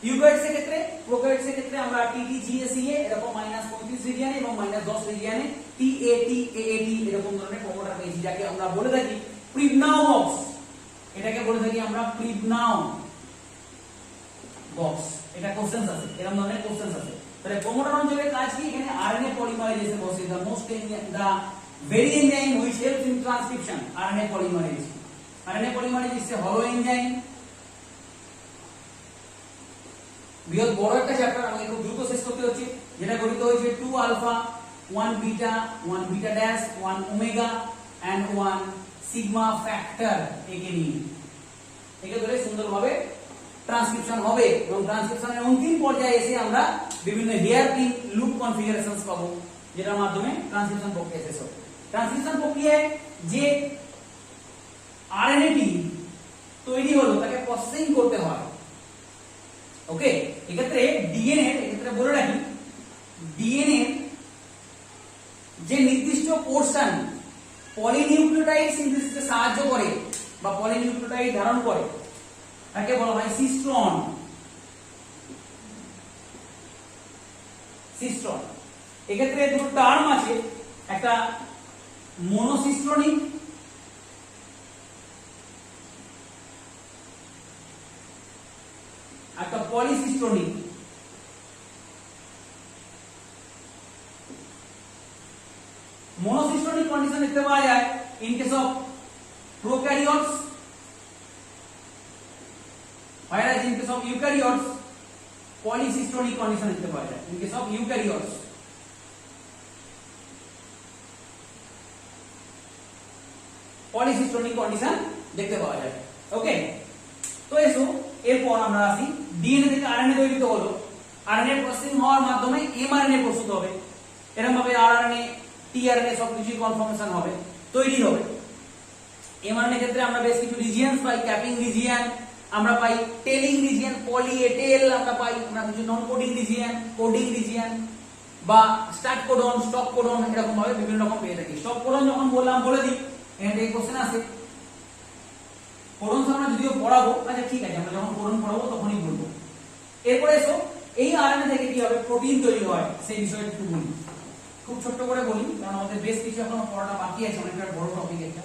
ইউক্যারিওটিক্সের ক্ষেত্রে। প্রোক্যারিওটিক্সের ক্ষেত্রে আমরা TTGACA এরকম -35 রিজিয়নে এবং -10 রিজিয়নে TATAAT এরকম ধরনের প্রমোটার পেয়েছি, যাকে আমরা বলে থাকি প্রিবনাউ বক্স। এটাকে বলে থাকি আমরা প্রিবনাউ বক্স। এটা কোশ্চেন আছে, এরকম ধরনের কোশ্চেন আছে। তাহলে প্রমোটার অঞ্চলের কাজ কি? এখানে আরএনএ পলিমারেজ এসে বসে, the very enzyme which helps in transcription, RNA polymerase. RNA polymerase is a hollow enzyme. বৃহৎ বড় একটা চ্যাপ্টার, আমাকে খুব দ্রুত শেষ করতে হচ্ছে, যেটা গঠিত হয়েছে 2 alpha, 1 beta, 1 beta dash, 1 omega and 1 sigma factor একে নিয়ে। একে ধরে সুন্দরভাবে ট্রান্সক্রিপশন হবে এবং ট্রান্সক্রিপশনের অন্তিম পর্যায়ে এসে আমরা বিভিন্ন হেয়ারপিন লুপ কনফিগারেশনস পাবো, যেটার মাধ্যমে ট্রান্সক্রিপশন প্রক্রিয়া শেষ হবে। ট্রান্সক্রিপশন প্রক্রিয়ায় যে আরএনএটি তৈরি হলো তাকে প্রসেসিং করতে হয়। ওকে, এক্ষেত্রে ডিএনএ, এক্ষেত্রে বলে রাখি, ডিএনএ যে নির্দিষ্ট পোরশন পলিনিউক্লিওটাইড সিনথেসিসে সাহায্য করে বা পলিনিউক্লিওটাইড ধারণ করে তাকে বলা হয় সিস্ট্রন। সিস্ট্রন, এক্ষেত্রে দুটো টার্ম আছে, একটা মনোসিস্ট্রনিক একটা পলিসিস্ট্রনিক। মনোসিস্ট্রনিক কন্ডিশন দেখতে পাওয়া যায় in case of prokaryotes, whereas in case of eukaryotes polycystronic condition দেখতে পাওয়া যায়। in case of eukaryotes polycystronic condition দেখতে পাওয়া যায়। ওকে, তো এসো এরপর আমরা আসি ডিএনএ থেকে আরএনএ তৈরি হলো, আরএনএ প্রসেসিং হওয়ার মাধ্যমে এমআরএনএ প্রস্তুত হবে। এরকম ভাবে আরএনএ, টিআরএনএ সবকিছু কনফর্মেশন হবে, তৈরি হবে। এমআরএনএ ক্ষেত্রে আমরা বেশ কিছু রিজিয়নস পাই, ক্যাপিং রিজিয়ন আমরা পাই, টেলিং রিজিয়ন, পলি এ টেল আমরা পাই, আমরা কিছু নন কোডিং রিজিয়ন, কোডিং রিজিয়ন বা স্টার্ট কোডন, স্টপ কোডন, এরকম ভাবে বিভিন্ন রকম পেয়ে থাকি। স্টপ কোডন যখন বললাম বলে দিই, এখানে এই কোশ্চেন আছে। কোডন আমরা যদিও পড়াবো, আচ্ছা ঠিক আছে, আমরা যখন কোডন পড়াবো তখনই বলবো। এরপরে এসো এই আরএনএ থেকে কি হবে প্রোটিন তৈরি হয় সেই বিষয়টা একটু বলি, খুব ছোট্ট করে বলি, কারণ আমাদের বেশ কিছু এখনো পড়াটা বাকি আছে, অনেকটা বড় টপিক এটা।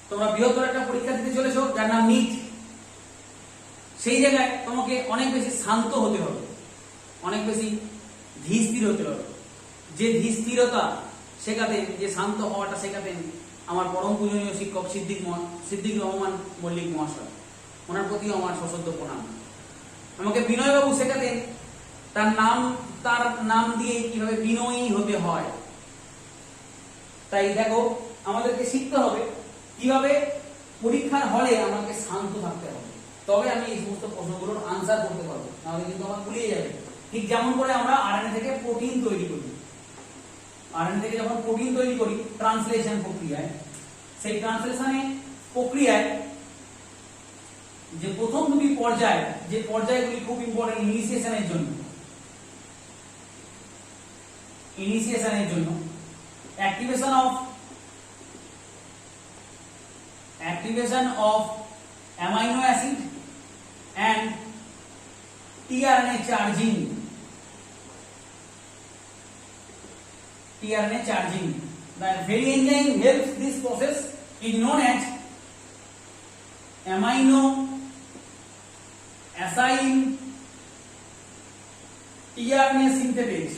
তোমরা বৃহত্তর একটা পরীক্ষা দিতে চলেছো যার নাম নিট। সেই জায়গায় তোমাকে অনেক বেশি শান্ত হতে হবে, অনেক বেশি ধীর হতে হবে। যে ধীরতা শেখাতেন, যে শান্ত হওয়াটা শেখাতেন আমার পরম পূজনীয় শিক্ষক সিদ্দিক রহমান মল্লিক মহাশয়, ওনার প্রতিও আমার সশ্রদ্ধ প্রণাম। আমাকে বিনয়বাবু শেখাতেন তার নাম দিয়ে কিভাবে বিনয়ী হতে হয়। তাই দেখো আমাদেরকে শিখতে হবে কিভাবে পরীক্ষার হলে আমাকে শান্ত থাকতে হবে, তবে আমি এই সমস্ত প্রশ্নগুলোর আনসার করতে পারবো, নাহলে কিন্তু আমার গুলিয়ে যাবে। ঠিক যেমন করে আমরা আরএনএ থেকে প্রোটিন তৈরি করি, আরএনএ থেকে যখন প্রোটিন তৈরি করি ট্রান্সলেশন প্রক্রিয়ায়, সেই ট্রান্সলেশনে প্রক্রিয়ায় যে প্রথম দুটি পর্যায়, যে পর্যায়গুলি খুব ইম্পর্টেন্ট ইনিশিয়েশনের জন্য, activation of amino acid and tRNA charging. The very enzyme helps this process is known as amino acyl tRNA synthetase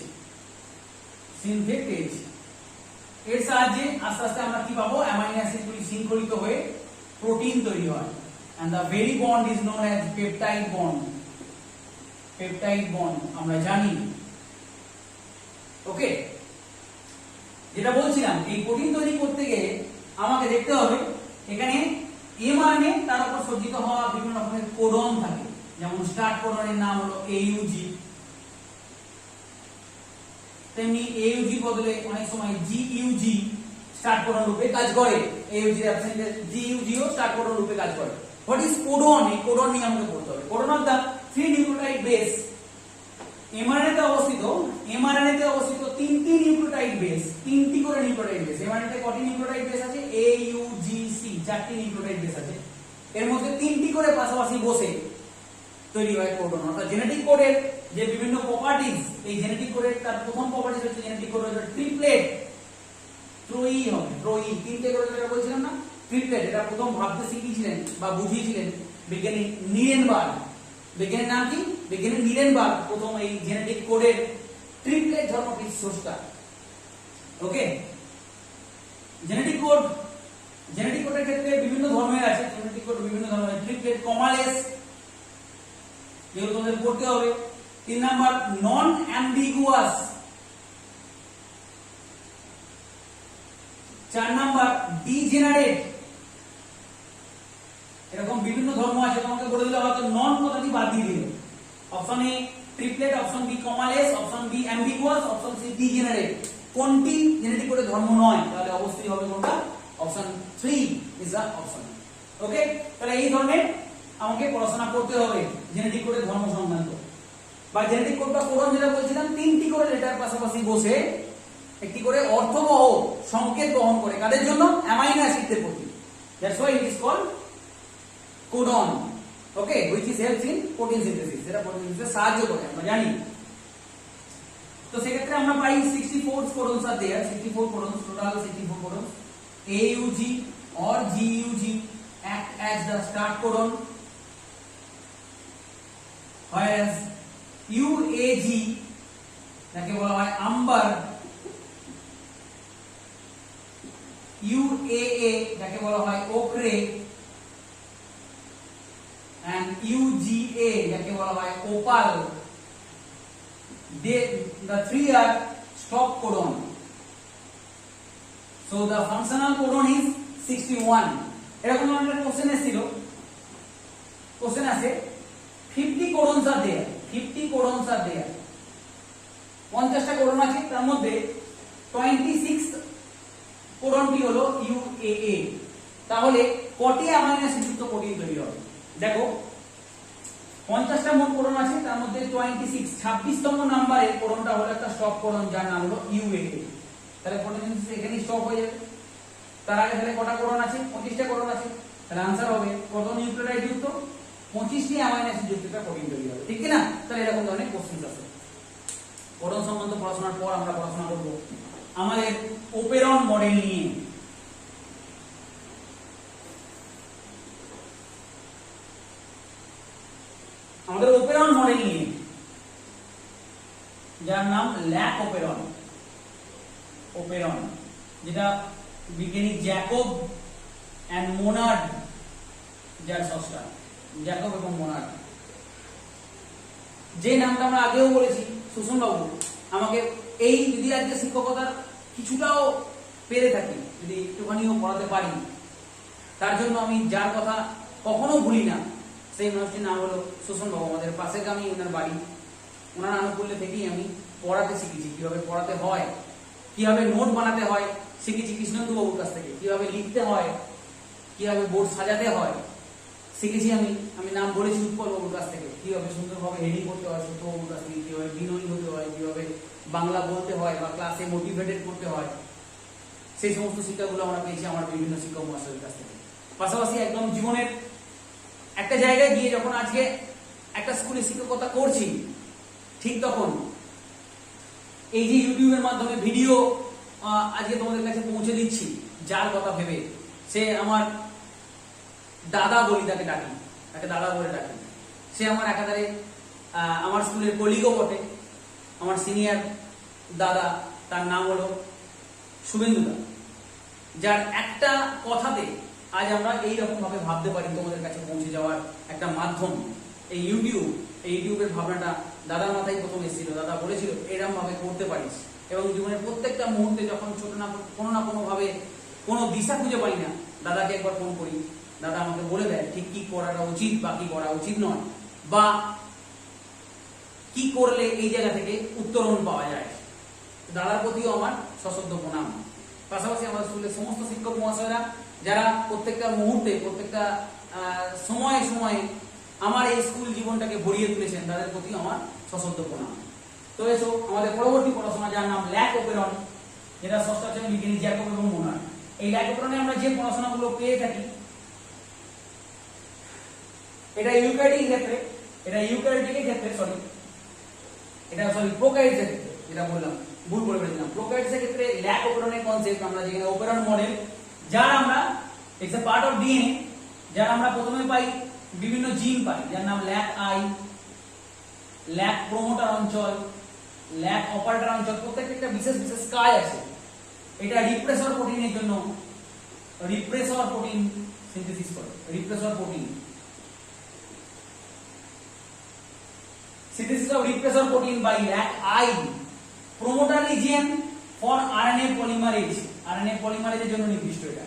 এর সাহায্যে আস্তে আস্তে আমরা কি পাবো, অ্যামাইনো অ্যাসিডগুলি শৃঙ্খলিত হয়ে প্রোটিন তৈরি হয়। And the very bond is known as peptide bond আমরা জানি। ওকে, যেটা বলছিলাম এই প্রোটিন তৈরি করতে গিয়ে আমাকে দেখতে হবে এখানে এমআরএনএ তার উপর সজ্জিত হওয়া বিভিন্ন রকমের কোডন থাকে, যেমন স্টার্ট কোডনের নাম হলো AUG, তেমনি AUG বদলে অনেক সময় GUG স্টার্ট কোডন রূপে কাজ করে, AUG এর অ্যাবসেন্টে GUG ও স্টার্ট কোডন রূপে কাজ করে। What is codon? এই কোডন নিয়ে আমাকে পড়তে হবে। Codon of the 3 nucleotide base, mRNA তে অবস্থিত তিনটি নিউক্লিওটাইড বেস, তিনটি করে নিউক্লিওটাইড বেস। এমআরএনএ তে কয়টি নিউক্লিওটাইড বেস আছে? AUGC, চারটি নিউক্লিওটাইড বেস আছে। এর মধ্যে তিনটি করে পাশাপাশি বসে তৈরি হয় কোডন। অর্থাৎ জেনেটিক কোডের যে বিভিন্ন প্রপার্টিজ, এই জেনেটিক কোডের তার প্রথম প্রপার্টিজ হচ্ছে জেনেটিক কোড হচ্ছে ট্রিপলেট, ত্রয়ী হবে, ত্রয়ী, তিনটে করে যেটা বলছিলাম না ট্রিপলেট, এটা প্রথম ভাবতে শিখিয়েছিলেন বা বুঝিয়েছিলেন বিজ্ঞানী নিরেনবার্গ। বিজ্ঞানীর নাম কি? বিজ্ঞানী নিরেনবার্গ প্রথম এই জেনেটিক কোডের ট্রিপলেট ধর্মটির স্রষ্টা। ওকে, জেনেটিক কোডের ক্ষেত্রে বিভিন্ন ধর্মের আছে, জেনেটিক কোড বিভিন্ন ধরনের, ট্রিপলেট কমালেস যেগুলো তোমাদের পড়তে হবে। 3 নাম্বার নন অ্যাম্বিগুয়াস, 4 নাম্বার ডিজেনারেট। এরকম বিভিন্ন ধর্ম আছে, তোমাকে বলে দিলে হয়তো নন কথাটি বাদ দিয়ে দিল। Option A triplet, option B commaless, option B ambiguous, option C degenerate. কোনটি জেনেটিক কোডের ধর্ম নয়? তাহলে অবশ্যই হবে কোনটা? Option 3 is the option. Okay, তাহলে এই ধরনের আমাকে পড়াশোনা করতে হবে জেনেটিক কোডের ধর্ম সংক্রান্ত। বা জেনেটিক কোড বা কোডন যেটা বলছিলাম, তিনটি করে লেটার পাশাপাশি বসে একটি করে অর্থবহ সংকেত বহন করে, কাদের জন্য? অ্যামাইনো অ্যাসিডের প্রতি। That's why it is called codon. Okay, which is helps in protein synthesis, যেটা প্রোটিন সিনথেসিসে সাহায্য করে, আমরা জানি। তো সেক্ষেত্রে আমরা পাই 64 codons are there, 64 codons, total 64 codons. AUG or GUG act as the start codon, whereas UAG যাকে বলা হয় আম্বার, UAA যাকে বলা হয় ওকরে, and UGA যাকে বলা হয় opal, the three are stop codon. So the functional codon is 61. এরকম একটা কোশ্চেন এসেছিল, কোশ্চেন আছে 50 কোডনস are there, 50 কোডনস are there, 50টা codon আছে, তার মধ্যে 26 কোডনটি হলো UAA। তাহলে কটি অ্যামাইনো অ্যাসিড যুক্ত প্রোটিন তৈরি হবে? দেখো 50টা মোট কোডন আছে, তার মধ্যে 26তম নম্বরের কোডনটা হলো একটা স্টপ কোডন, যার নাম হলো UAA। তাহলে প্রোটিন সিনথেসিস এখানে স্টপ হয়ে যাবে। তার আগে তাহলে কটা কোডন আছে? 25টা কোডন আছে। তাহলে आंसर হবে কত নিউক্লিওটাইড যুক্ত? 25টি অ্যামাইনো অ্যাসিড যুক্ত একটা প্রোটিন তৈরি হবে, ঠিক কি না? তাহলে এরকম ধরনের কোশ্চেন আছে। কোডন সম্বন্ধে পড়াশোনার পর আমরা পড়াশোনা করব আমাদের ওপেরন মডেল নিয়ে। আমাদের ওপেরন মডেল নিয়ে, যার নাম ল্যাক ওপেরন, ওপেরন, যেটা বিজ্ঞানী জ্যাকব এন্ড মোনার্ড যার স্রষ্টা, জ্যাকব এবং মোনার্ড। যে নামটা আমরা আগেও বলেছি, সুষম বাবু, আমাকে এই যদি আজকে শিক্ষকতার কিছুটাও পেরে থাকি, যদি একটুখানিও পড়াতে পারি, তার জন্য আমি যার কথা কখনো ভুলি না, সেই মানুষটির নাম হলো সুষম বাবু। আমাদের পাশের গ্রামে ওনার বাড়ি। ওনার আনুকূল্যে থেকেই আমি পড়াতে শিখেছি, কিভাবে পড়াতে হয়, কিভাবে নোট বানাতে হয় শিখেছি কৃষ্ণেন্দু বাবুর কাছ থেকে, কিভাবে লিখতে হয়, কিভাবে বোর্ড সাজাতে হয় শিখেছি আমি। নাম বলেছি উৎপল বাবুর কাছ থেকে, কিভাবে সুন্দরভাবে হেডিং করতে হয় সত্য বাবুর কাছ থেকে, কিভাবে বিনয়ী হতে হয়, কিভাবে বাংলা বলতে হয় বা ক্লাসে মোটিভেটেড করতে হয়, সেই সমস্ত শিক্ষাগুলো আমরা পেয়েছি আমার বিভিন্ন শিক্ষক মহাশয়ের কাছ থেকে। পাশাপাশি একদম জীবনের একটা জায়গায় গিয়ে যখন আজকে একটা স্কুলে শিক্ষকতা করছি, ঠিক তখন এই যে ইউটিউবের মাধ্যমে ভিডিও আজকে তোমাদের কাছে পৌঁছে দিচ্ছি, যার কথা ভেবে, সে আমার দাদা বলি, তাকে ডাকি, তাকে দাদা বলে ডাকি। সে আমার একাধারে আমার স্কুলের কলিগও বটে, আমার সিনিয়র দাদা। তার নাম হলো শুভেন্দু দা, যার একটা কথাতে আজ আমরা এইরকম ভাবে ভাবতে পারি, তোমাদের কাছে পৌঁছে যাওয়ার একটা মাধ্যম এই ইউটিউব। এই ইউটিউবের ভাবনাটা দাদার মাথায় প্রথম এসেছিল। দাদা বলেছিল এরকম ভাবে করতে পারিস, এবং জীবনের প্রত্যেকটা মুহূর্তে যখন ছোট না কোনো ভাবে কোনো দিশা খুঁজে পাই না, দাদাকে একবার ফোন করি, দাদা আমাকে বলে দেয় ঠিক কি করাটা উচিত বা কি করা উচিত নয়, বা কি করলে এই জায়গা থেকে উত্তরণ পাওয়া যায়। দাদার প্রতিও আমার সশ্রদ্ধ প্রণাম। পাশাপাশি আমাদের স্কুলের সমস্ত শিক্ষক মহাশয়রা যারা প্রত্যেকটা মুহূর্তে, প্রত্যেকটা সময়ে সময়ে আমার এই স্কুল জীবনটাকে ভরিয়ে তুলেছেন, তাদের প্রতি আমার সশ্রদ্ধ প্রণাম। তো এসো আমাদের পরবর্তী পড়াশোনা, যার নাম ল্যাক অপেরন, যেটা ষষ্ঠ শ্রেণীর বিজ্ঞানী জ্যাকব এবং মোনার। এই ল্যাক অপেরনে আমরা যে পড়াশোনাগুলো পেয়ে থাকি, এটা ইউক্যারিওটিক ক্ষেত্রে, প্রোক্যারিওটিকের ক্ষেত্রে, যেটা বললাম ভুল করে ফেলেছিলাম। প্রোক্যারিওটিকের ক্ষেত্রে ল্যাক অপেরনের কনসেপ্ট আমরা যেখানে অপেরন মডেল, যার আমরা it's a part of DNA, যার আমরা প্রথমে পাই বিভিন্ন জিন পাই, যার নাম ল্যাক আই, ল্যাক প্রমোটার অঞ্চল, ল্যাক অপারেটর অঞ্চল। প্রত্যেকটা একটা বিশেষ বিশেষ কাজ আছে। এটা রিপ্রেসর প্রোটিনের জন্য, রিপ্রেসর প্রোটিন সিনথেসিস করে, রিপ্রেসর protein synthesis of repressor protein by LAC-I, promoter region for RNA polymerase, RNA polymerase এর জন্য নির্দিষ্ট এটা।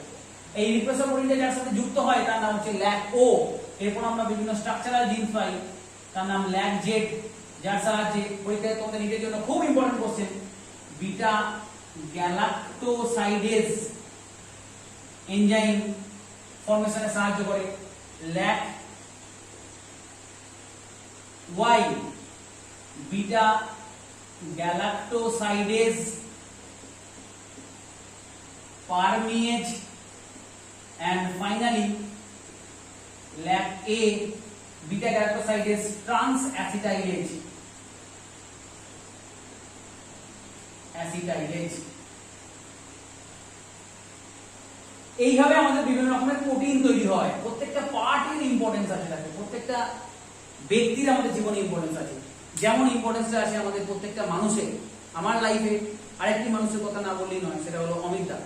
এই রিপ্রেসর প্রোটিনটা যার সাথে যুক্ত হয় তার নাম হচ্ছে LAC-O। এরপর আমরা বিভিন্ন স্ট্রাকচারাল জিন পাই, তার নাম LAC-Z, যার সাহায্যে পরীক্ষায় তোমাদের নিজের জন্য খুব important question, beta galactosidase enzyme ফর্মেশনে সাহায্য করে। LAC-Y, beta galactosidase permease, and finally LAC-A, beta galactosidase transacetylase, এইভাবে আমাদের বিভিন্ন রকমের প্রোটিন তৈরি হয়। প্রত্যেকটা পার্টের ইম্পর্টেন্স আছে, প্রত্যেকটা ব্যক্তির আমাদের জীবনে ইম্পর্টেন্স আছে। যেমন ইম্পর্টেন্সটা আছে আমাদের প্রত্যেকটা মানুষের। আমার লাইফে আরেকটি মানুষের কথা না বললেই নয়, সেটা হলো অমিত দা,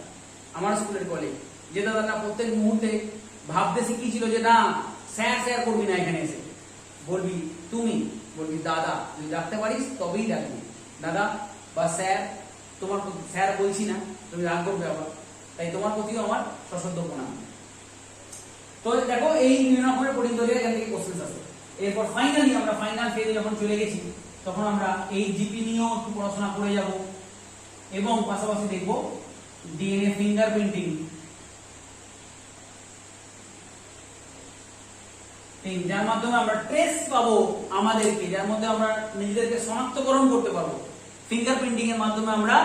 আমার স্কুলের কলেজ। যে দাদাটা প্রত্যেক মুহূর্তে ভাবতে শিখিয়েছিল যে না স্যার করবি না, এখানে এসে বলবি তুমি, বলবি দাদা, তুই ডাকতে পারিস তবেই ডাকবি, দাদা বা স্যার। তোমার স্যার বলছি না, তুমি রাগ করবে আবার, তাই তোমার প্রতিও আমার সশ্রদ্ধ প্রণাম। তো দেখো এই বিভিন্ন রকমের প্রোটিন তৈরি এখান থেকে কোশ্চেন আছে। এরপর ফাইনালি আমরা ফাইনাল ফেজে যখন চলে গেছি, তখন আমরা এই জিপি নিয়েও একটু পড়াশোনা করে যাব, এবং পাশাপাশি দেখব ডিএনএ ফিঙ্গারপ্রিন্টিং, যার মাধ্যমে আমরা ট্রেস পাবো আমাদেরকে, যার মধ্যে আমরা নিজেদেরকে শনাক্তকরণ করতে পারবো। ফিঙ্গারপ্রিন্টিং এর মাধ্যমে আমরা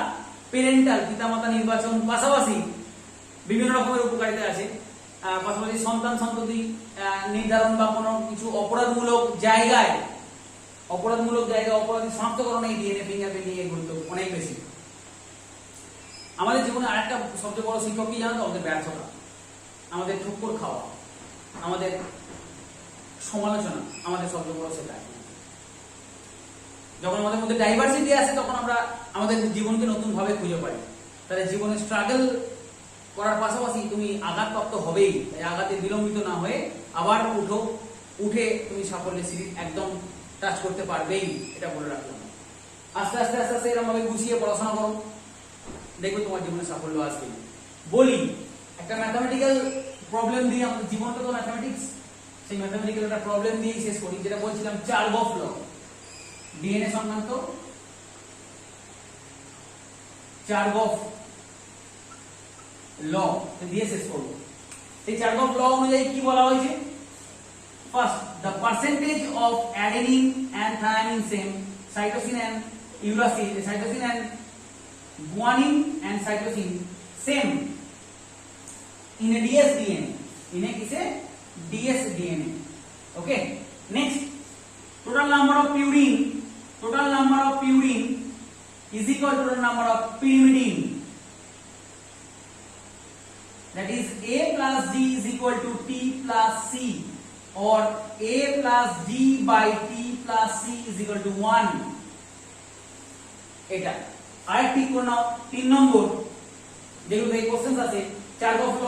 পেরেন্টাল পিতামাতা নির্বাচন, পাশাপাশি বিভিন্ন রকমের উপকারিতা আছে। পাশাপাশি সন্তান সন্ততি নির্ধারণ বা কোনো কিছু অপরাধমূলক জায়গায় অপরাধী শনাক্তকরণ এই ডিএনএ ফিঙ্গারপ্রিন্টিং এর গুরুত্ব অনেক বেশি। আমাদের জীবনে আরেকটা সবচেয়ে বড় শিক্ষক কি জানো? আমাদের ব্যর্থতা, আমাদের ঠুক্কর খাওয়া, আমাদের সমালোচনা আমাদের সবচেয়ে বড় শেখায়। যখন আমাদের মধ্যে ডাইভার্সিটি আসে, তখন আমরা আমাদের জীবনকে নতুন ভাবে খুঁজে পাই। তাহলে জীবনে স্ট্রাগল করার পাশাপাশি তুমি আঘাতপ্রাপ্ত হবেই, তাই আঘাতে বিলম্বিত না হয়ে আবার উঠে তুমি সাফল্যের সিঁড়ি একদম টাচ করতে পারবেই, এটা বলে রাখলাম। আস্তে আস্তে আস্তে আস্তে এরকম ভাবে গুছিয়ে পড়াশোনা করো, দেখবে তোমার জীবনে সাফল্য আসবে। বলি একটা ম্যাথমেটিক্যাল প্রবলেম দিয়ে, আমাদের জীবনটা তো ম্যাথমেটিক্স, সেই ম্যাথমেটিক্যাল একটা প্রবলেম দিয়েই শেষ করি, যেটা বলছিলাম চার্গফ ল, ডিএনএ সংক্রান্ত চার্গফ ল দিয়ে শেষ করবো। এই চার্গফ ল অনুযায়ী কি বলা হয়েছে? First, the percentage of adenine and thymine same, cytosine and uracil, cytosine and guanine and cytosine same in a dsDNA, in a किसे dsDNA. Okay, next, total number of purine is equal to the number of pyrimidine, that is A plus G is equal to T plus C, or A plus G by T plus C is equal to 1. এটা আর ঠিক করে নাও। 3 নম্বর, যেগুলো এই question আছে, চার্গফ ল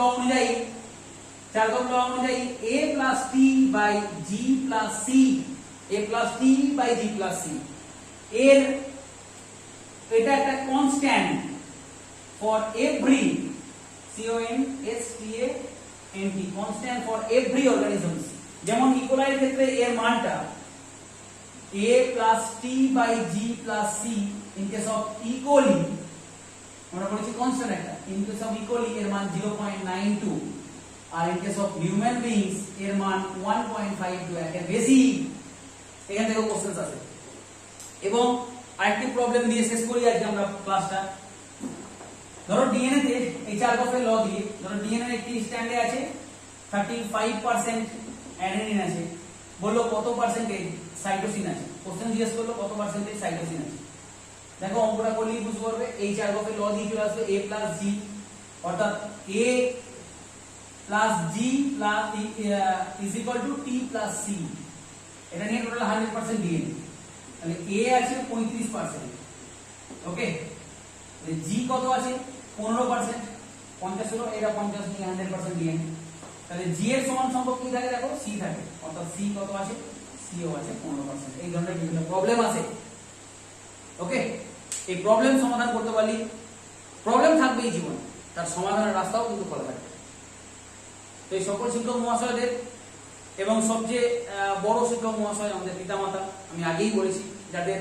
অনুযায়ী A plus T by G plus C, A plus T by G plus C, এর এটা একটা constant for every constant constant for every organisms। যেমন ইকোলাইয়ের ক্ষেত্রে এর মানটা A plus T by G plus C, in case of E. coli আমরা বলেছি constant একটা, in case of E. coli এর মান 0.92, আর in case of human beings এর মান 1.52, এর বেশি। এখান থেকে কোশ্চেন আছে। এবং আরেকটি প্রবলেম দিয়ে শেষ করি আজকে আমরা ক্লাসটা। ধরো ডিএনএ তে এই চার্গফের ল দিয়ে, ধরো ডিএনএ একটি স্ট্যান্ডে আছে 35% অ্যাডেনিন আছে, বললো কত পার্সেন্টেজ সাইটোসিন আছে, কোশ্চেন জিজ্ঞেস করলো কত পার্সেন্টেজ সাইটোসিন আছে। দেখো অঙ্কটা করলেই বুঝতে পারবে, এই চার্গফের ল দিয়ে চলে আসবে A plus G, অর্থাৎ A plus G plus is equal to T plus C, এটা নিয়ে টোটাল 100% ডিএনএ, তাহলে A আছে 35%, ওকে। G কত আছে 15%, 50 হলো, এটা 50 নিয়ে 100% ডিএনএ, তাহলে G এর সমান সংখ্যক কি থাকে দেখো C থাকে, অর্থাৎ C কত আছে, C ও আছে 15%। এই ধরনের বিভিন্ন প্রবলেম আছে, ওকে। এই প্রবলেম সমাধান করতে পারলি, প্রবলেম থাকবেই জীবনে, তার সমাধানের রাস্তাও কিন্তু খোলা থাকবে। তো এই সকল শিক্ষক মহাশয়দের এবং সবচেয়ে বড় শিক্ষক মহাশয় আমাদের পিতামাতা, আমি আগেই বলেছি, যাদের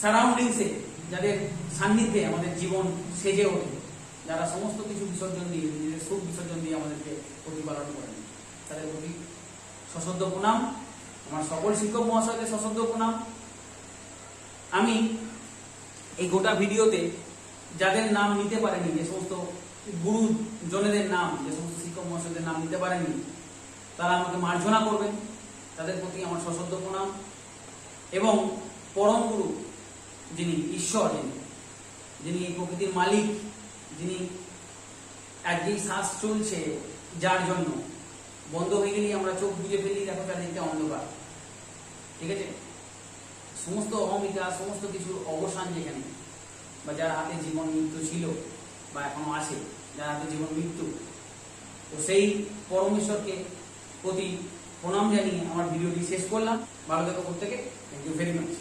সারাউন্ডিংসে, যাদের সান্নিধ্যে আমাদের জীবন সেজে ওঠে, যারা সমস্ত কিছু বিসর্জন দিয়ে, নিজের সুখ বিসর্জন দিয়ে আমাদেরকে প্রতিপালন করেন, তাদের প্রতি সশ্রদ্ধ প্রণাম। আমার সকল শিক্ষক মহাশয়দের সশ্রদ্ধ প্রণাম। আমি এই গোটা ভিডিওতে যাদের নাম নিতে পারেনি, যে সমস্ত গুরুজনেদের নাম, যে সমস্ত শিক্ষক মহাশয়দের নাম নিতে পারেনি, তারা আমাকে মার্জনা করবেন, তাদের প্রতি আমার সশ্রদ্ধ প্রণাম। এবং পরম গুরু যিনি ঈশ্বর, যিনি প্রকৃতির মালিক, যিনি একদিন শ্বাস চলছে, যার জন্য বন্ধ হয়ে গেলেই আমরা চোখ বুঝে ফেলি, দেখো চারদিকটা অন্ধকার, ঠিক আছে। সমস্ত অহমিকা, সমস্ত কিছুর অবসান যেখানে, বা যার হাতে জীবন মৃত্যু ছিল বা এখনো আছে, যার হাতে জীবন মৃত্যু, তো সেই পরমেশ্বরকে প্রতি প্রণাম জানিয়ে আমার ভিডিওটি শেষ করলাম। ভালো থেকো প্রত্যেকে, থ্যাংক ইউ ভেরি মাচ।